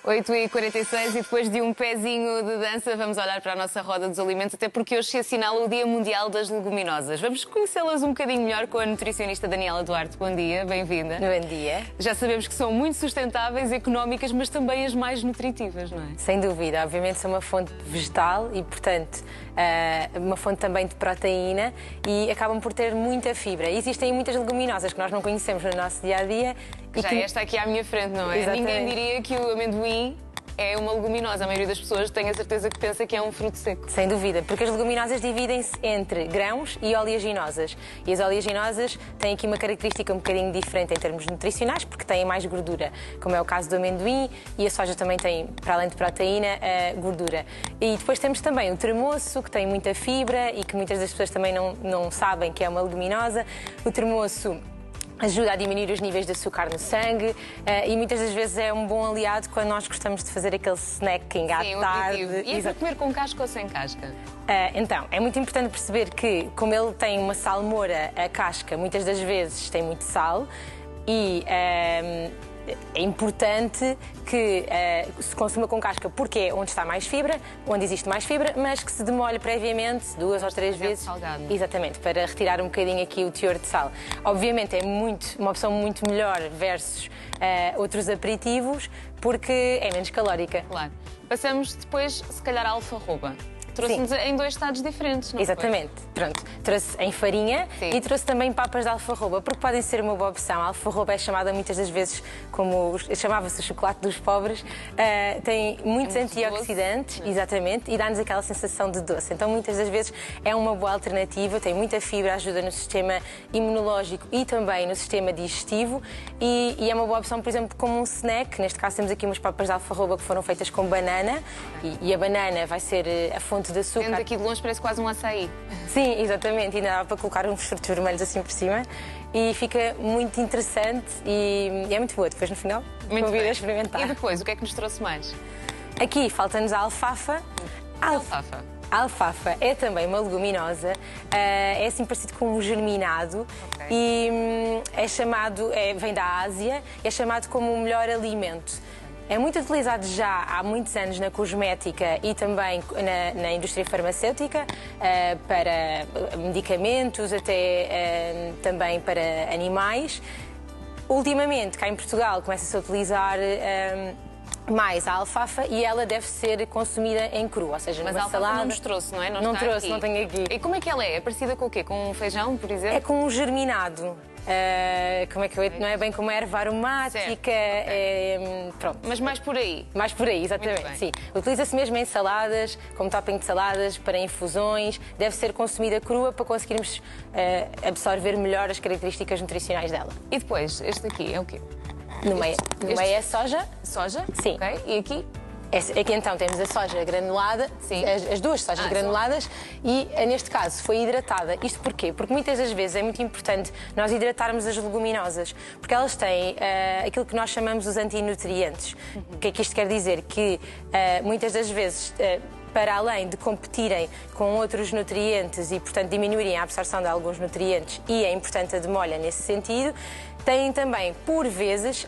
8h46 e depois de um pezinho de dança vamos olhar para a nossa roda dos alimentos, até porque hoje se assinala o Dia Mundial das Leguminosas. Vamos conhecê-las um bocadinho melhor com a nutricionista Daniela Duarte. Bom dia, bem-vinda. Bom dia. Já sabemos que são muito sustentáveis, económicas, mas também as mais nutritivas, não é? Sem dúvida, obviamente são uma fonte vegetal e, portanto, uma fonte também de proteína e acabam por ter muita fibra. Existem muitas leguminosas que nós não conhecemos no nosso dia-a-dia. Já esta aqui à minha frente, não é? Exatamente. Ninguém diria que o amendoim é uma leguminosa. A maioria das pessoas tem a certeza que pensa que é um fruto seco. Sem dúvida, porque as leguminosas dividem-se entre grãos e oleaginosas. E as oleaginosas têm aqui uma característica um bocadinho diferente em termos nutricionais, porque têm mais gordura, como é o caso do amendoim, e a soja também tem, para além de proteína, gordura. E depois temos também o tremoço, que tem muita fibra e que muitas das pessoas também não sabem que é uma leguminosa. O tremoço ajuda a diminuir os níveis de açúcar no sangue e muitas das vezes é um bom aliado quando nós gostamos de fazer aquele snacking à tarde. E é para comer com casca ou sem casca? Então, é muito importante perceber que, como ele tem uma salmoura, a casca muitas das vezes tem muito sal e é importante que se consuma com casca porque é onde está mais fibra, onde existe mais fibra, mas que se demolhe previamente 2 ou 3 vezes. Salgado. Exatamente, para retirar um bocadinho aqui o teor de sal. Obviamente é uma opção muito melhor versus outros aperitivos porque é menos calórica. Claro. Passamos depois, se calhar, à alfarroba. Trouxe-nos em 2 estados diferentes, não Exatamente. Foi? Pronto. Trouxe em farinha e trouxe também papas de alfarroba, porque podem ser uma boa opção. A alfarroba é chamada muitas das vezes como chamava-se o chocolate dos pobres. Tem muitos antioxidantes, exatamente, e dá-nos aquela sensação de doce. Então muitas das vezes é uma boa alternativa, tem muita fibra, ajuda no sistema imunológico e também no sistema digestivo e é uma boa opção, por exemplo, como um snack. Neste caso temos aqui umas papas de alfarroba que foram feitas com banana e a banana vai ser a fonte de açúcar. Vendo aqui de longe parece quase um açaí. Sim, exatamente. Ainda dá para colocar uns frutos vermelhos assim por cima e fica muito interessante e é muito boa. Depois, no final, convido a experimentar. E depois, o que é que nos trouxe mais? Aqui falta-nos a alfafa. Alfafa. A alfafa é também uma leguminosa, é assim parecido com um germinado e vem da Ásia, é chamado como o melhor alimento. É muito utilizado já há muitos anos na cosmética e também na indústria farmacêutica, para medicamentos, até também para animais. Ultimamente, cá em Portugal, começa-se a utilizar mais a alfafa e ela deve ser consumida em cru, ou seja, mas numa a alfafa salada. Não nos trouxe, não é? Não trouxe, não tenho aqui. E como é que ela é? É parecida com o quê? Com um feijão, por exemplo? É com um germinado. Como é que não é bem como a erva aromática, pronto. Mas mais por aí? Mais por aí, exatamente, sim. Utiliza-se mesmo em saladas, como topping de saladas, para infusões, deve ser consumida crua para conseguirmos absorver melhor as características nutricionais dela. E depois, este aqui é o quê? No meio é soja. Soja? Sim. Ok. E aqui? Aqui então temos a soja granulada, as duas sojas granuladas e neste caso foi hidratada. Isto porquê? Porque muitas das vezes é muito importante nós hidratarmos as leguminosas, porque elas têm aquilo que nós chamamos os antinutrientes. O que é que isto quer dizer? Que muitas das vezes para além de competirem com outros nutrientes e, portanto, diminuírem a absorção de alguns nutrientes, e é importante a demolha nesse sentido, têm também, por vezes,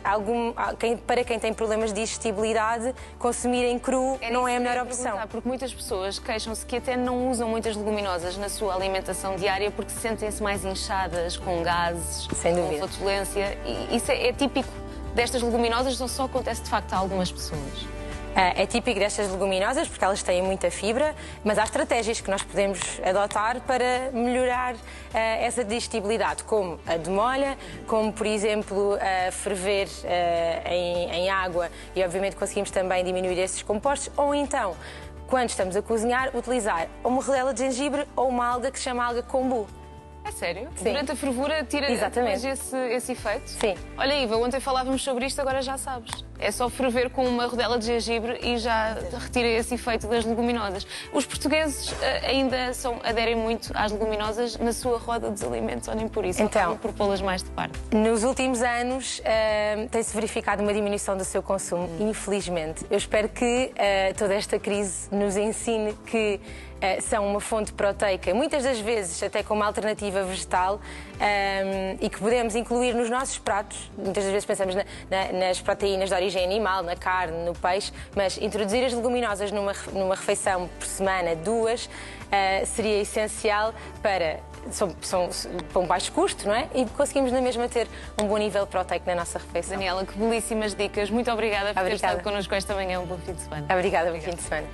para quem tem problemas de digestibilidade, consumir em cru não é a melhor opção. Porque muitas pessoas queixam-se que até não usam muitas leguminosas na sua alimentação diária porque sentem-se mais inchadas, com gases, sem dúvida, com flatulência. E isso é típico destas leguminosas ou só acontece de facto a algumas pessoas? É típico destas leguminosas porque elas têm muita fibra, mas há estratégias que nós podemos adotar para melhorar essa digestibilidade, como a demolha, como, por exemplo, ferver em água e, obviamente, conseguimos também diminuir esses compostos, ou então, quando estamos a cozinhar, utilizar uma rodela de gengibre ou uma alga que se chama alga kombu. É sério? Sim. Durante a fervura tira depois esse efeito? Sim. Olha, Iva, ontem falávamos sobre isto, agora já sabes. É só ferver com uma rodela de gengibre e já retira esse efeito das leguminosas. Os portugueses ainda aderem muito às leguminosas na sua roda dos alimentos, ou nem por isso, então, por pô-las mais de parte. Nos últimos anos tem-se verificado uma diminuição do seu consumo, infelizmente. Eu espero que toda esta crise nos ensine que são uma fonte proteica, muitas das vezes até como alternativa vegetal, e que podemos incluir nos nossos pratos. Muitas das vezes pensamos nas proteínas de origem origem animal, na carne, no peixe, mas introduzir as leguminosas numa refeição por semana, 2, seria essencial para um baixo custo, não é? E conseguimos na mesma ter um bom nível proteico na nossa refeição. Daniela, que belíssimas dicas. Muito obrigada por ter estado connosco esta manhã. Um bom fim de semana. Obrigada, bom fim de semana.